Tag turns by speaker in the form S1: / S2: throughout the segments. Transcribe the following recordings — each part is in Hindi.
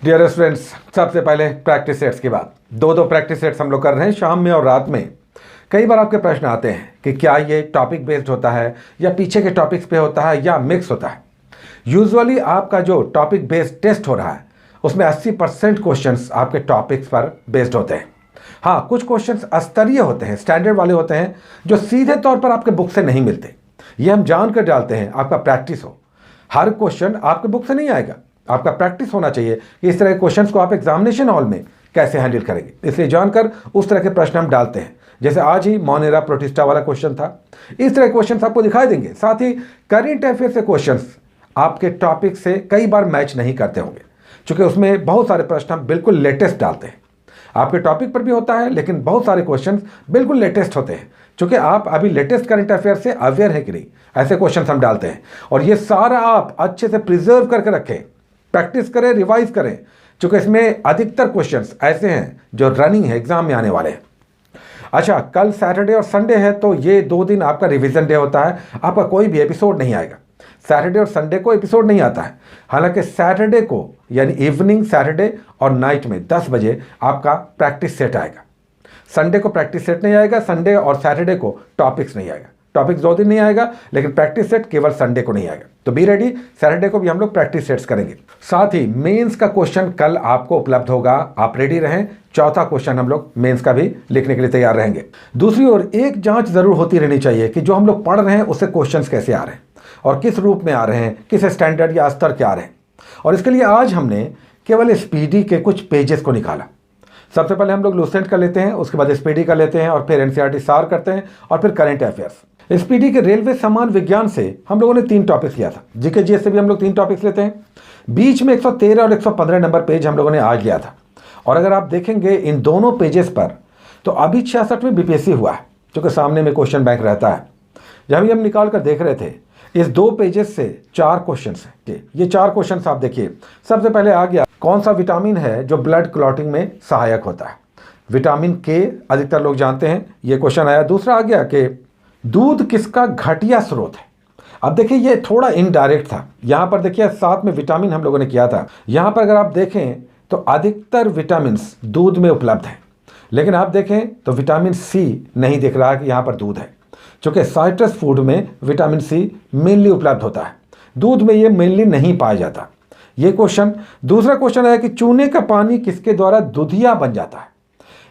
S1: डियर स्टूडेंट्स, सबसे पहले प्रैक्टिस सेट्स की बात। दो प्रैक्टिस सेट्स हम लोग कर रहे हैं शाम में और रात में। कई बार आपके प्रश्न आते हैं कि क्या ये टॉपिक बेस्ड होता है या पीछे के टॉपिक्स पे होता है या मिक्स होता है। यूजुअली आपका जो टॉपिक बेस्ड टेस्ट हो रहा है उसमें 80% क्वेश्चंस आपके टॉपिक्स पर बेस्ड होते हैं। हाँ, कुछ क्वेश्चंस स्तरीय होते हैं, स्टैंडर्ड वाले होते हैं जो सीधे तौर पर आपके बुक से नहीं मिलते। ये हम जानकर डालते हैं, आपका प्रैक्टिस हो। हर क्वेश्चन आपके बुक से नहीं आएगा, आपका प्रैक्टिस होना चाहिए कि इस तरह के क्वेश्चंस को आप एग्जामिनेशन हॉल में कैसे हैंडल करेंगे। इसलिए जानकर उस तरह के प्रश्न हम डालते हैं। जैसे आज ही मोनेरा प्रोटिस्टा वाला क्वेश्चन था, इस तरह के क्वेश्चंस आपको दिखाई देंगे। साथ ही करेंट अफेयर से क्वेश्चंस आपके टॉपिक से कई बार मैच नहीं करते होंगे, क्योंकि उसमें बहुत सारे प्रश्न हम बिल्कुल लेटेस्ट डालते हैं। आपके टॉपिक पर भी होता है, लेकिन बहुत सारे क्वेश्चंस बिल्कुल लेटेस्ट होते हैं, क्योंकि आप अभी लेटेस्ट करंट अफेयर से अवेयर है कि नहीं, ऐसे क्वेश्चंस हम डालते हैं। और ये सारा आप अच्छे से प्रिजर्व करके रखें, प्रैक्टिस करें, रिवाइज करें, क्योंकि इसमें अधिकतर क्वेश्चंस ऐसे हैं जो रनिंग है, एग्जाम में आने वाले हैं। अच्छा, कल सैटरडे और संडे है, तो ये 2 दिन आपका रिवीजन डे होता है। आपका कोई भी एपिसोड नहीं आएगा। सैटरडे और संडे को एपिसोड नहीं आता है। हालांकि सैटरडे को यानी इवनिंग सैटरडे और नाइट में 10 बजे आपका प्रैक्टिस सेट आएगा। संडे को प्रैक्टिस सेट नहीं आएगा, संडे और सैटरडे को टॉपिक्स नहीं आएगा। टॉपिक्स 2 दिन नहीं आएगा, लेकिन प्रैक्टिस सेट केवल संडे को नहीं आएगा। तो बी रेडी, सैटरडे को भी हम लोग प्रैक्टिस सेट्स करेंगे। साथ ही मेंस का क्वेश्चन कल आपको उपलब्ध होगा, आप रेडी रहें। चौथा क्वेश्चन हम लोग मेंस का भी लिखने के लिए तैयार रहेंगे। दूसरी ओर एक जांच जरूर होती रहनी चाहिए कि जो हम लोग पढ़ रहे हैं उससे क्वेश्चंस कैसे आ रहे हैं और किस रूप में आ रहे हैं, किस स्टैंडर्ड या स्तर के आ रहे हैं। और इसके लिए आज हमने केवल स्पीडी के कुछ पेजेस को निकाला। सबसे पहले हम लोग लूसेंट का लेते हैं, उसके बाद स्पीडी का लेते हैं, और फिर एनसीईआरटी सार करते हैं, और फिर करंट अफेयर्स। स्पीडी के रेलवे सामान विज्ञान से हम लोगों ने 3 टॉपिक्स लिया था। जीके जीएस से भी हम लोग 3 टॉपिक्स लेते हैं। बीच में 113 और 115 नंबर पेज हम लोगों ने आज लिया था। और अगर आप देखेंगे इन दोनों पेजेस पर, तो अभी 66वें बीपीएससी हुआ है, क्योंकि सामने में क्वेश्चन बैंक रहता है। जब भी हम निकाल कर देख रहे थे, इस 2 पेजेस से 4 क्वेश्चन हैं। ये 4 क्वेश्चन आप देखिए। सबसे पहले आ गया, कौन सा विटामिन है जो ब्लड क्लॉटिंग में सहायक होता है। विटामिन के अधिकतर लोग जानते हैं, ये क्वेश्चन आया। दूसरा आ गया कि दूध किसका घटिया स्रोत है। अब देखिए, ये थोड़ा इनडायरेक्ट था। यहाँ पर देखिए, साथ में विटामिन हम लोगों ने किया था। यहाँ पर अगर आप देखें तो अधिकतर विटामिन दूध में उपलब्ध है, लेकिन आप देखें तो विटामिन सी नहीं दिख रहा कि यहाँ पर दूध है, क्योंकि साइट्रस फूड में विटामिन सी मेनली उपलब्ध होता है, दूध में ये मेनली नहीं पाया जाता। ये क्वेश्चन। दूसरा क्वेश्चन है कि चूने का पानी किसके द्वारा दूधिया बन जाता है।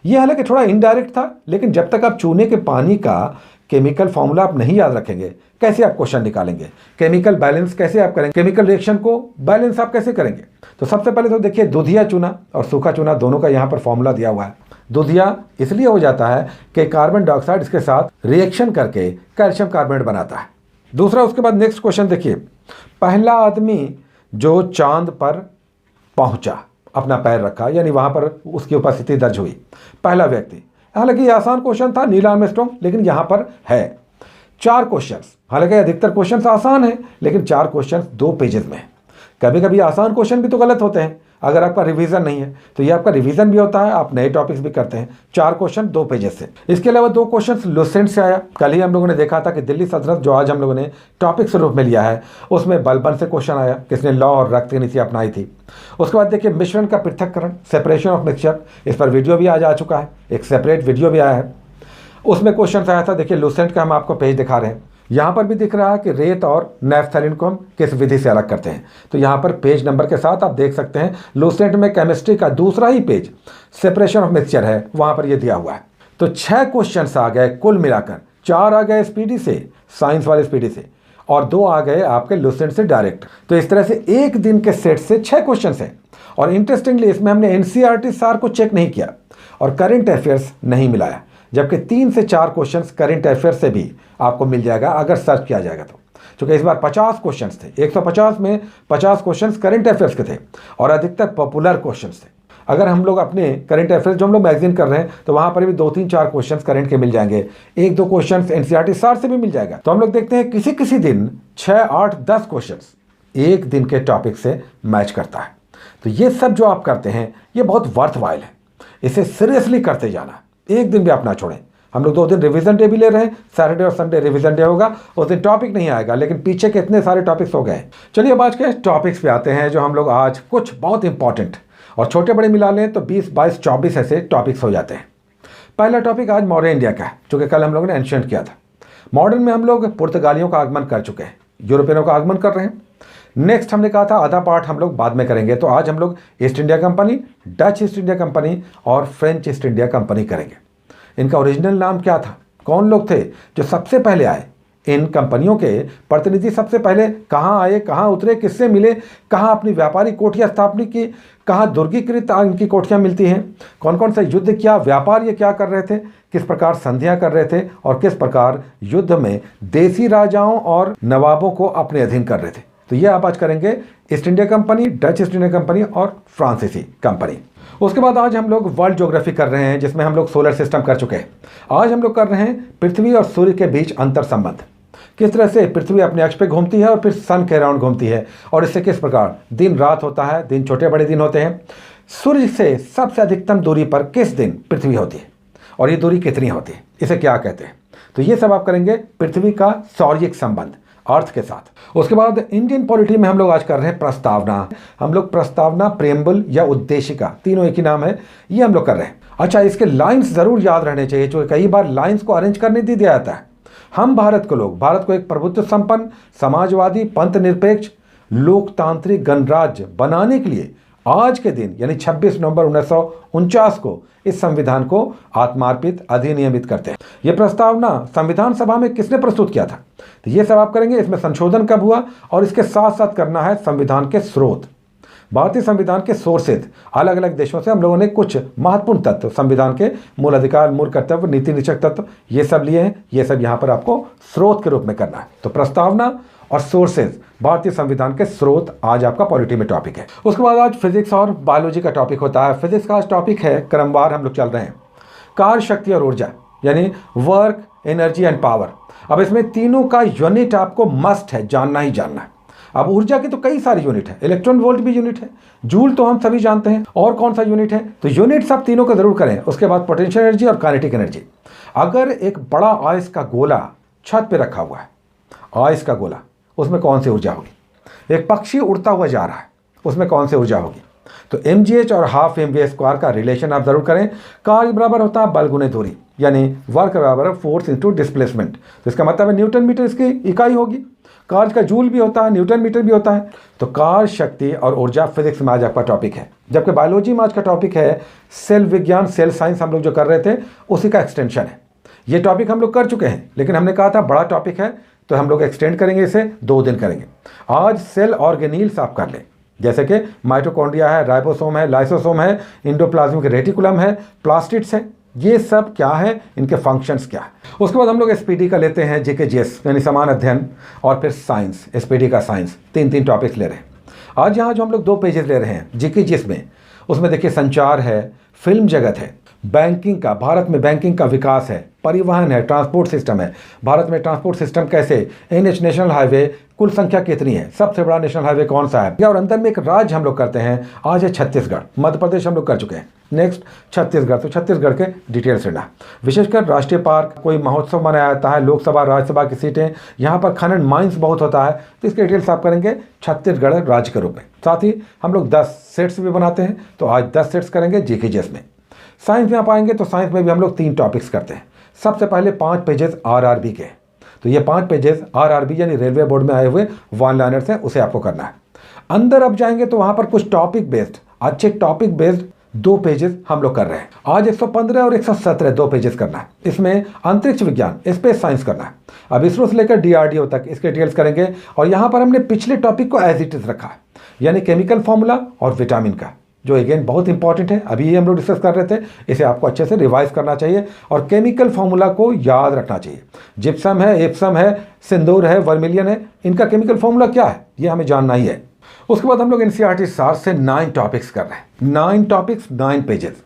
S1: ये हालांकि थोड़ा इनडायरेक्ट था, लेकिन जब तक आप चूने के पानी का केमिकल फॉर्मूला आप नहीं याद रखेंगे, कैसे आप क्वेश्चन निकालेंगे, केमिकल बैलेंस कैसे आप करेंगे, केमिकल रिएक्शन को बैलेंस आप कैसे करेंगे। तो सबसे पहले तो देखिए, दूधिया चूना और सूखा चूना दोनों का यहाँ पर फॉर्मूला दिया हुआ है। दूधिया इसलिए हो जाता है कि कार्बन डाइऑक्साइड इसके साथ रिएक्शन करके कैल्शियम कार्बोनेट बनाता है। दूसरा, उसके बाद नेक्स्ट क्वेश्चन देखिए, पहला आदमी जो चांद पर पहुंचा, अपना पैर रखा, यानी वहां पर उसकी उपस्थिति दर्ज हुई, पहला व्यक्ति। हालांकि ये आसान क्वेश्चन था, नील आर्मस्ट्रांग, लेकिन यहां पर है 4 क्वेश्चंस। हालांकि अधिकतर क्वेश्चंस आसान हैं, लेकिन 4 क्वेश्चंस 2 पेजेस में है। कभी कभी आसान क्वेश्चन भी तो गलत होते हैं अगर आपका रिवीजन नहीं है, तो ये आपका रिवीजन भी होता है, आप नए टॉपिक्स भी करते हैं। 4 क्वेश्चन 2 पेजेस से। इसके अलावा 2 क्वेश्चन लूसेंट से आया। कल ही हम लोगों ने देखा था कि दिल्ली सल्तनत जो आज हम लोगों ने टॉपिक के रूप में लिया है, उसमें बलबन से क्वेश्चन आया, किसने लॉ और रक्त की नीति अपनाई थी। उसके बाद देखिए, मिश्रण का पृथक्करण, सेपरेशन ऑफ मिक्सचर, इस पर वीडियो भी आज आ चुका है, एक सेपरेट वीडियो भी आया है। उसमें क्वेश्चन आया था, देखिए लूसेंट का हम आपको पेज दिखा रहे हैं। यहाँ पर भी दिख रहा है कि रेत और नैफ्थलीन को हम किस विधि से अलग करते हैं। तो यहाँ पर पेज नंबर के साथ आप देख सकते हैं, लूसेंट में केमिस्ट्री का दूसरा ही पेज सेपरेशन ऑफ मिक्सचर है, वहाँ पर ये दिया हुआ है। तो 6 क्वेश्चंस आ गए कुल मिलाकर। 4 आ गए स्पीडी से, साइंस वाले स्पीडी से, और 2 आ गए आपके लूसेंट से डायरेक्ट। तो इस तरह से एक दिन के सेट से 6 क्वेश्चन हैं। और इंटरेस्टिंगली इसमें हमने एनसीईआरटी सार को चेक नहीं किया और करंट अफेयर्स नहीं मिलाया, जबकि 3 से 4 क्वेश्चंस करंट अफेयर से भी आपको मिल जाएगा अगर सर्च किया जाएगा तो। क्योंकि इस बार 50 क्वेश्चंस थे, 150 में 50 क्वेश्चंस करंट अफेयर्स के थे और अधिकतर पॉपुलर क्वेश्चंस थे। अगर हम लोग अपने करंट अफेयर्स जो हम लोग मैगजीन कर रहे हैं, तो वहां पर भी 2-3-4 क्वेश्चंस करंट के मिल जाएंगे, 1-2 क्वेश्चंस एनसीईआरटी सार से भी मिल जाएगा। तो हम लोग देखते हैं किसी किसी दिन 6, 8, 10 क्वेश्चंस एक दिन के टॉपिक से मैच करता है। तो ये सब जो आप करते हैं, ये बहुत वर्थ वाइल है, इसे सीरियसली करते जाना, एक दिन भी आप ना छोड़ें। हम लोग 2 दिन रिवीजन डे भी ले रहे हैं, सैटरडे और संडे रिवीजन डे होगा, उस दिन टॉपिक नहीं आएगा, लेकिन पीछे के इतने सारे टॉपिक्स हो गए। चलिए अब आज के टॉपिक्स पे आते हैं, जो हम लोग आज कुछ बहुत इंपॉर्टेंट और छोटे बड़े मिला लें तो 20, 22, 24 ऐसे टॉपिक्स हो जाते हैं। पहला टॉपिक आज मॉडर्न इंडिया का है, जो कि कल हम लोगों ने एंशिएंट किया था। मॉडर्न में हम लोग पुर्तगालियों का आगमन कर चुके हैं, यूरोपियनों का आगमन कर रहे हैं। नेक्स्ट हमने कहा था आधा पार्ट हम लोग बाद में करेंगे, तो आज हम लोग east India company, Dutch east India company और फ्रेंच ईस्ट इंडिया कंपनी करेंगे। इनका ओरिजिनल नाम क्या था, कौन लोग थे जो सबसे पहले आए, इन कंपनियों के प्रतिनिधि सबसे पहले कहाँ आए, कहाँ उतरे, किससे मिले, कहाँ अपनी व्यापारिक कोठियाँ स्थापित की, कहाँ दुर्गीकृत इनकी कोठियाँ मिलती हैं, कौन कौन सा युद्ध किया, व्यापार ये क्या कर रहे थे, किस प्रकार संधियाँ कर रहे थे और किस प्रकार युद्ध में देसी राजाओं और नवाबों को अपने अधीन कर रहे थे। तो ये आप आज करेंगे east India company, Dutch east India company और फ्रांसीसी कंपनी। उसके बाद आज हम लोग वर्ल्ड ज्योग्राफी कर रहे हैं, जिसमें हम लोग सोलर सिस्टम कर चुके हैं। आज हम लोग कर रहे हैं पृथ्वी और सूर्य के बीच अंतर संबंध, किस तरह से पृथ्वी अपने अक्ष पे घूमती है और फिर सन के अराउंड घूमती है, और इससे किस प्रकार दिन रात होता है, दिन छोटे बड़े दिन होते हैं। सूर्य से सबसे अधिकतम दूरी पर किस दिन पृथ्वी होती है और ये दूरी कितनी होती है, इसे क्या कहते हैं। तो ये सब आप करेंगे पृथ्वी का सौर्यिक संबंध अर्थ के साथ। उसके बाद इंडियन पॉलिटी में हम लोग आज कर रहे हैं प्रस्तावना। हम लोग प्रस्तावना, प्रेम्बल या उद्देशिका, तीनों एक ही नाम है, ये हम लोग कर रहे हैं। अच्छा, इसके लाइंस जरूर याद रहने चाहिए, जो कई बार लाइंस को अरेंज करने नहीं दिया जाता है। हम भारत को एक प्रभुत्व संपन्न, समाजवादी, पंथ निरपेक्ष, लोकतांत्रिक गणराज्य बनाने के लिए आज के दिन यानी 26 नवंबर 1949 को इस संविधान को आत्मार्पित, अधिनियमित करते हैं। यह प्रस्तावना संविधान सभा में किसने प्रस्तुत किया था, तो ये सब आप करेंगे। इसमें संशोधन कब हुआ और इसके साथ साथ करना है संविधान के स्रोत, भारतीय संविधान के सोर्सेज। अलग अलग देशों से हम लोगों ने कुछ महत्वपूर्ण तत्व, संविधान के मूल अधिकार, मूल कर्तव्य, नीति निरीक्षक तत्व, ये सब लिए हैं। ये सब यहाँ पर आपको स्रोत के रूप में करना है। तो प्रस्तावना और सोर्सेज, भारतीय संविधान के स्रोत, आज आपका पॉलिटी में टॉपिक है। उसके बाद आज फिजिक्स और बायोलॉजी का टॉपिक होता है। फिजिक्स का आज टॉपिक है, क्रमवार हम लोग चल रहे हैं, कार्य, शक्ति और ऊर्जा, यानी वर्क, एनर्जी एंड पावर। अब इसमें तीनों का यूनिट आपको मस्ट है, जानना ही जानना है। अब ऊर्जा की तो कई सारी यूनिट है, इलेक्ट्रॉन वोल्ट भी यूनिट है, जूल तो हम सभी जानते हैं, और कौन सा यूनिट है, तो यूनिट सब तीनों का जरूर करें। उसके बाद पोटेंशियल एनर्जी और काइनेटिक एनर्जी। अगर एक बड़ा आइस का गोला छत पे रखा हुआ है, आइस का गोला, उसमें कौन सी ऊर्जा होगी। एक पक्षी उड़ता हुआ जा रहा है, उसमें कौन सी ऊर्जा होगी। तो mgh और हाफ mv² का रिलेशन आप जरूर करें। कार्य बराबर होता है बल गुने दूरी, यानी वर्क बराबर फोर्स इंटू डिस्प्लेसमेंट। तो इसका मतलब है न्यूटन मीटर इसकी इकाई होगी। कार्य का जूल भी होता है, न्यूटन मीटर भी होता है। तो कार्य, शक्ति और ऊर्जा फिजिक्स में आज आपका टॉपिक है। जबकि बायोलॉजी में आज का टॉपिक है सेल विज्ञान, सेल साइंस। हम लोग जो कर रहे थे उसी का एक्सटेंशन है। ये टॉपिक हम लोग कर चुके हैं, लेकिन हमने कहा था बड़ा टॉपिक है तो हम लोग एक्सटेंड करेंगे, इसे 2 दिन करेंगे। आज सेल ऑर्गेनील्स आप कर लें, जैसे कि माइटोकॉन्ड्रिया है, राइबोसोम है, लाइसोसोम है, इंडोप्लाज्मिक रेटिकुलम है, प्लास्टिड्स है। ये सब क्या है, इनके फंक्शंस क्या है। उसके बाद हम लोग एसपीटी का लेते हैं, जीकेजीएस यानी समान अध्ययन, और फिर साइंस, एसपीटी का साइंस। 3 टॉपिक्स ले रहे हैं आज। यहाँ जो हम लोग 2 पेजेस ले रहे हैं जीकेजीएस में, उसमें देखिए संचार है, फिल्म जगत है, बैंकिंग का, भारत में बैंकिंग का विकास है, परिवहन है, ट्रांसपोर्ट सिस्टम है, भारत में ट्रांसपोर्ट सिस्टम कैसे, एनएच नेशनल हाईवे कुल संख्या कितनी है, सबसे बड़ा नेशनल हाईवे कौन सा है, और अंदर में एक राज्य हम लोग करते हैं। आज है छत्तीसगढ़, मध्य प्रदेश हम लोग कर चुके हैं। नेक्स्ट छत्तीसगढ़, तो छत्तीसगढ़ के डिटेल्स लेना। विशेषकर राष्ट्रीय पार्क, कोई महोत्सव मनाया जाता है, लोकसभा राज्यसभा की सीटें, यहाँ पर खनन माइंस बहुत होता है, तो इसके डिटेल्स आप करेंगे छत्तीसगढ़ राज्य के रूप में। साथ ही हम लोग 10 सेट्स भी बनाते हैं, तो आज 10 सेट्स करेंगे जीकेजीएस में। साइंस में आप आएंगे तो साइंस में भी हम लोग 3 टॉपिक्स करते हैं। सबसे पहले 5 पेजेस आरआरबी के, तो ये 5 पेजेस आरआरबी यानी रेलवे बोर्ड में आए हुए वन लाइनर्स हैं, उसे आपको करना है। अंदर अब जाएंगे तो वहां पर कुछ टॉपिक बेस्ड, अच्छे टॉपिक बेस्ड 2 पेजेस हम लोग कर रहे हैं। आज 115 और 117 2 पेजेस करना है। इसमें अंतरिक्ष विज्ञान, स्पेस साइंस करना है। अब इसरो से लेकर डीआरडीओ तक इसके डिटेल्स करेंगे। और यहाँ पर हमने पिछले टॉपिक को एज इट इज रखा है, यानी केमिकल फॉर्मूला और विटामिन का, जो अगेन बहुत इंपॉर्टेंट है। अभी ये हम लोग डिस्कस कर रहे थे, इसे आपको अच्छे से रिवाइज करना चाहिए और केमिकल फॉर्मूला को याद रखना चाहिए। जिप्सम है, एप्सम है, सिंदूर है, वर्मिलियन है, इनका केमिकल फॉर्मूला क्या है ये हमें जानना ही है। उसके बाद हम लोग एनसीईआरटी सार से 9 टॉपिक्स कर रहे हैं। 9 टॉपिक्स, 9 पेजेस।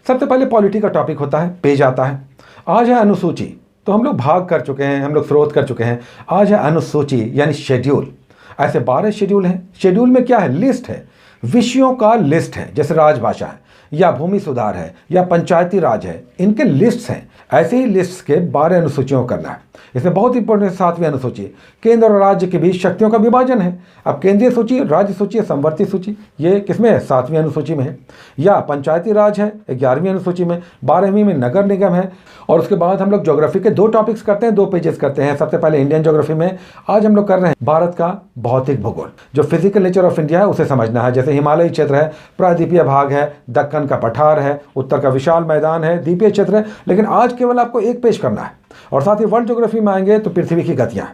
S1: सबसे पहले पॉलिटी का टॉपिक होता है, पेज आता है। आज है अनुसूची, तो हम लोग भाग कर चुके हैं, हम लोग स्रोत कर चुके हैं। आज है अनुसूची यानी शेड्यूल। ऐसे 12 शेड्यूल हैं। शेड्यूल में क्या है, लिस्ट है, विषयों का लिस्ट है, जैसे राजभाषा है या भूमि सुधार है या पंचायती राज है, इनके लिस्ट्स हैं। ऐसे ही लिस्ट के 12 अनुसूचियों को करना है। इसमें बहुत इंपॉर्टेंट 7वीं अनुसूची, केंद्र और राज्य के बीच शक्तियों का विभाजन है। अब केंद्रीय सूची, राज्य सूची, समवर्ती सूची, ये किसमें है? 7वीं अनुसूची में है। या पंचायती राज है 11वीं अनुसूची में, 12वीं में नगर निगम है। और उसके बाद हम लोग ज्योग्राफी के 2 टॉपिक्स करते हैं, 2 पेजेस करते हैं। सबसे पहले इंडियन ज्योग्राफी में आज हम लोग कर रहे हैं भारत का भौतिक भूगोल, जो फिजिकल नेचर ऑफ इंडिया है उसे समझना है। जैसे हिमालयी क्षेत्र है, प्रायद्वीपीय भाग है, दक्कन का पठार है, उत्तर का विशाल मैदान है, द्वीपीय क्षेत्र है। लेकिन आज केवल आपको एक पेज करना है। और साथ ही वर्ल्ड ज्योग्राफी में आएंगे तो पृथ्वी की गतियां,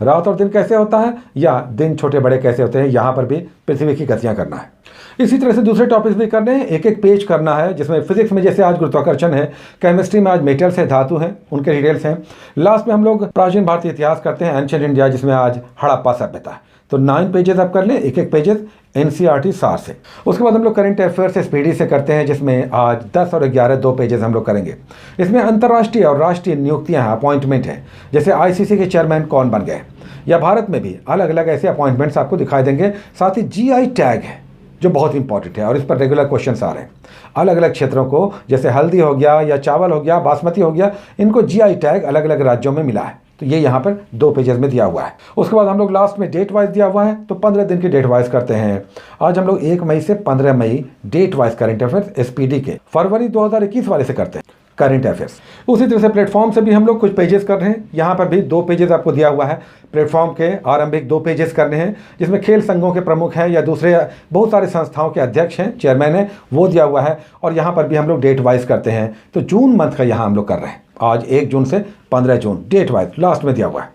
S1: रात और दिन कैसे होता है या दिन छोटे बड़े कैसे होते हैं, यहाँ पर भी पृथ्वी की गतियां करना है। इसी तरह से दूसरे टॉपिक्स भी करने हैं, एक एक पेज करना है। जिसमें फिजिक्स में जैसे आज गुरुत्वाकर्षण है, केमिस्ट्री में आज मेटल्स है, धातु हैं, उनके डिटेल्स हैं। लास्ट में हम लोग प्राचीन भारतीय इतिहास करते हैं, एंशिएंट इंडिया, जिसमें आज हड़प्पा सभ्यता है। तो 9 पेजेस आप कर लें, एक एक पेजेस एनसीईआरटी सार से। उसके बाद हम लोग करंट अफेयर से स्पीडी से करते हैं, जिसमें आज 10 और 11 2 पेजेस हम लोग करेंगे। इसमें अंतर्राष्ट्रीय और राष्ट्रीय नियुक्तियां हैं, अपॉइंटमेंट है। जैसे आईसीसी के चेयरमैन कौन बन गए, या भारत में भी अलग अलग ऐसे अपॉइंटमेंट्स आपको दिखाई देंगे। साथ ही जीआई टैग है जो बहुत इंपॉर्टेंट है और इस पर रेगुलर क्वेश्चंस आ रहे हैं। अलग अलग क्षेत्रों को, जैसे हल्दी हो गया या चावल हो गया, बासमती हो गया, इनको जीआई टैग अलग अलग राज्यों में मिला है। तो ये यहाँ पर 2 पेजेस में दिया हुआ है। उसके बाद हम लोग लास्ट में डेट वाइज दिया हुआ है, तो 15 दिन की डेट वाइज करते हैं। आज हम लोग 1 मई से 15 मई date wise current affairs SPD के, फरवरी 2021 वाले से करते हैं करंट अफेयर्स। उसी तरह से प्लेटफॉर्म से भी हम लोग कुछ पेजेस कर रहे हैं। यहाँ पर भी 2 पेजेस आपको दिया हुआ है। प्लेटफॉर्म के आरंभिक 2 पेजेस करने हैं, जिसमें खेल संघों के प्रमुख हैं या दूसरे बहुत सारे संस्थाओं के अध्यक्ष हैं, चेयरमैन हैं, वो दिया हुआ है। और यहाँ पर भी हम लोग डेट वाइज करते हैं। तो जून मंथ का यहाँ हम लोग कर रहे हैं, आज 1 जून से 15 जून डेट वाइज लास्ट में दिया हुआ है।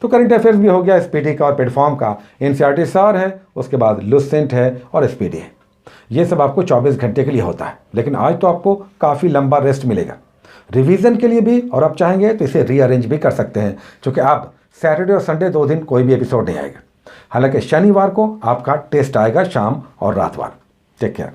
S1: तो करंट अफेयर्स भी हो गया, एसपीडी का और प्लेटफॉर्म का, एनसीईआरटी सार है, उसके बाद लुसेंट है और एसपीडी है। ये सब आपको 24 घंटे के लिए होता है। लेकिन आज तो आपको काफ़ी लंबा रेस्ट मिलेगा रिवीजन के लिए भी, और आप चाहेंगे तो इसे रीअरेंज भी कर सकते हैं, क्योंकि अब सैटरडे और संडे 2 दिन कोई भी एपिसोड नहीं आएगा। हालांकि शनिवार को आपका टेस्ट आएगा शाम और रात वार। Take care.